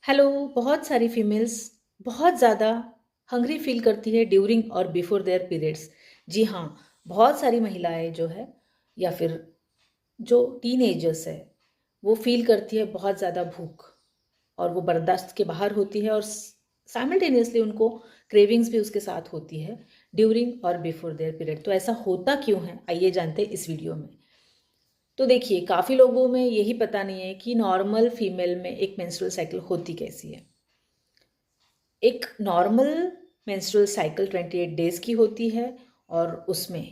Hello. बहुत सारी females बहुत ज़्यादा हंग्री फील करती है ड्यूरिंग और बिफोर देयर पीरियड्स। जी हाँ, बहुत सारी महिलाएं जो है या फिर जो टीनेजर्स है वो फील करती है बहुत ज़्यादा भूख, और वो बर्दाश्त के बाहर होती है और साइमल्टेनियसली उनको क्रेविंग्स भी उसके साथ होती है ड्यूरिंग और बिफोर देयर पीरियड। तो ऐसा होता क्यों है, आइए जानते हैं इस वीडियो में। तो देखिए, काफ़ी लोगों में यही पता नहीं है कि नॉर्मल फीमेल में एक मेंस्ट्रुअल साइकिल होती कैसी है। एक नॉर्मल मेंस्ट्रुअल साइकिल 28 डेज की होती है, और उसमें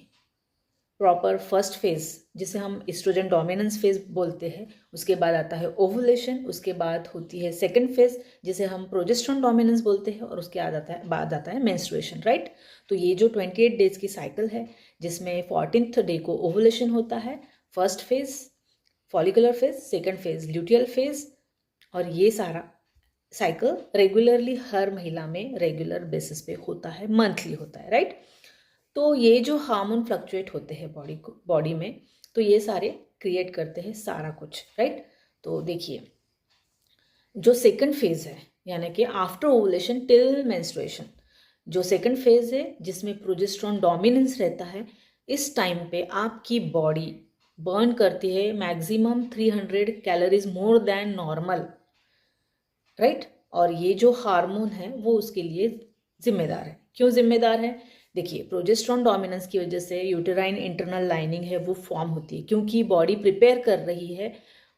प्रॉपर फर्स्ट फेज जिसे हम एस्ट्रोजन डोमिनेंस फेज बोलते हैं, उसके बाद आता है ओवुलेशन, उसके बाद होती है सेकंड फेज जिसे हम प्रोजेस्टेरोन डोमिनेंस बोलते हैं, और उसके बाद आता है मेंस्ट्रुएशन, राइट। तो ये जो 28 डेज की साइकिल है जिसमें 14th डे को ओवुलेशन होता है, first phase follicular phase, second phase luteal phase, और ये सारा साइकिल रेगुलरली हर महिला में रेगुलर बेसिस पे होता है, मंथली होता है, राइट। तो ये जो हार्मोन फ्लक्चुएट होते हैं बॉडी में, तो ये सारे क्रिएट करते हैं सारा कुछ, राइट। तो देखिए, जो सेकंड फेज है यानी कि आफ्टर ओवुलेशन टिल मेंस्ट्रुएशन, जो सेकंड फेज है जिसमें प्रोजेस्टेरोन डोमिनेंस रहता है, इस टाइम पे आपकी बॉडी बर्न करती है maximum 300 calories more than normal, right. और ये जो हार्मोन है वो उसके लिए जिम्मेदार है। क्यों जिम्मेदार है? देखिए, प्रोजेस्टेरोन डोमिनेंस की वजह से यूटेराइन इंटरनल लाइनिंग है वो फॉर्म होती है, क्योंकि बॉडी प्रिपेयर कर रही है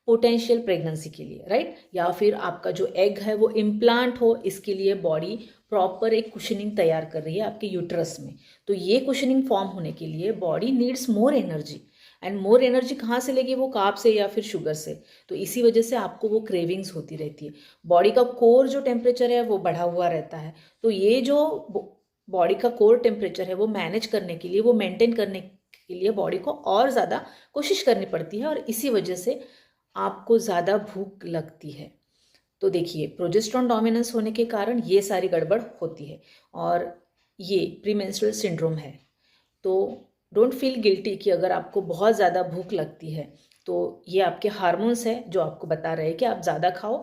पोटेंशियल प्रेगनेंसी के लिए, राइट। या फिर आपका जो एग है वो इम्प्लांट हो, इसके लिए बॉडी प्रॉपर एक कुशनिंग तैयार कर रही है आपके यूट्रस में। तो ये कुशनिंग फॉर्म होने के लिए body needs more energy, and more energy कहाँ से लेगी? वो कार्ब से या फिर शुगर से। तो इसी वजह से आपको वो क्रेविंग्स होती रहती है। बॉडी का कोर जो टेम्परेचर है वो बढ़ा हुआ रहता है। तो ये जो बॉडी का कोर टेम्परेचर है वो मैनेज करने के लिए, वो मेंटेन करने के लिए बॉडी को और ज़्यादा कोशिश करनी पड़ती है, और इसी वजह से आपको ज़्यादा भूख लगती है। तो देखिए, प्रोजेस्टेरोन डोमिनेंस होने के कारण ये सारी गड़बड़ होती है, और ये प्रीमेंस्ट्रुअल सिंड्रोम है। तो डोंट फील गिल्टी कि अगर आपको बहुत ज़्यादा भूख लगती है, तो ये आपके हार्मोन्स है जो आपको बता रहे हैं कि आप ज़्यादा खाओ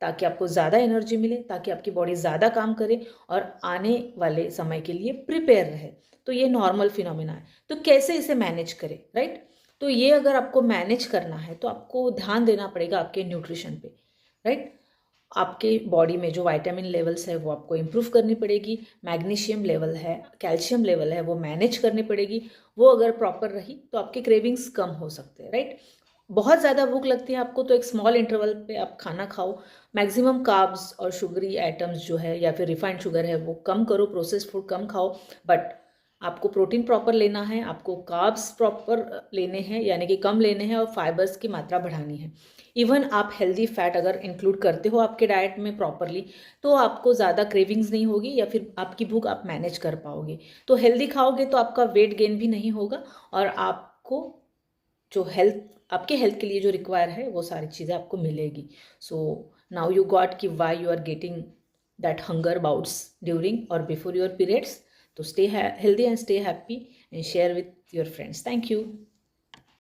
ताकि आपको ज़्यादा एनर्जी मिले, ताकि आपकी बॉडी ज़्यादा काम करे और आने वाले समय के लिए प्रिपेयर रहे। तो ये नॉर्मल फिनोमिना है। तो कैसे इसे मैनेज करें, राइट। तो ये अगर आपको मैनेज करना है तो आपको ध्यान देना पड़ेगा आपके न्यूट्रिशन पे, राइट। आपके बॉडी में जो विटामिन लेवल्स है वो आपको इम्प्रूव करनी पड़ेगी, मैग्नीशियम लेवल है, कैल्शियम लेवल है, वो मैनेज करनी पड़ेगी। वो अगर प्रॉपर रही तो आपके क्रेविंग्स कम हो सकते हैं, राइट। बहुत ज़्यादा भूख लगती है आपको तो एक स्मॉल इंटरवल पे आप खाना खाओ। मैक्सिमम कार्ब्स और शुगरी आइटम्स जो है या फिर रिफाइंड शुगर है वो कम करो, प्रोसेस्ड फूड कम खाओ। बट आपको प्रोटीन प्रॉपर लेना है, आपको कार्ब्स प्रॉपर लेने हैं यानी कि कम लेने हैं, और फाइबर्स की मात्रा बढ़ानी है। इवन आप हेल्दी फैट अगर इंक्लूड करते हो आपके डाइट में प्रॉपरली, तो आपको ज़्यादा क्रेविंग्स नहीं होगी, या फिर आपकी भूख आप मैनेज कर पाओगे। तो हेल्दी खाओगे तो आपका वेट गेन भी नहीं होगा, और आपको जो हेल्थ, आपके हेल्थ के लिए जो रिक्वायर है वो सारी चीज़ें आपको मिलेगी। सो नाउ यू गॉट कि why you are getting that hunger bouts during और बिफोर योर पीरियड्स। तो stay healthy and stay happy and share with your friends. Thank you.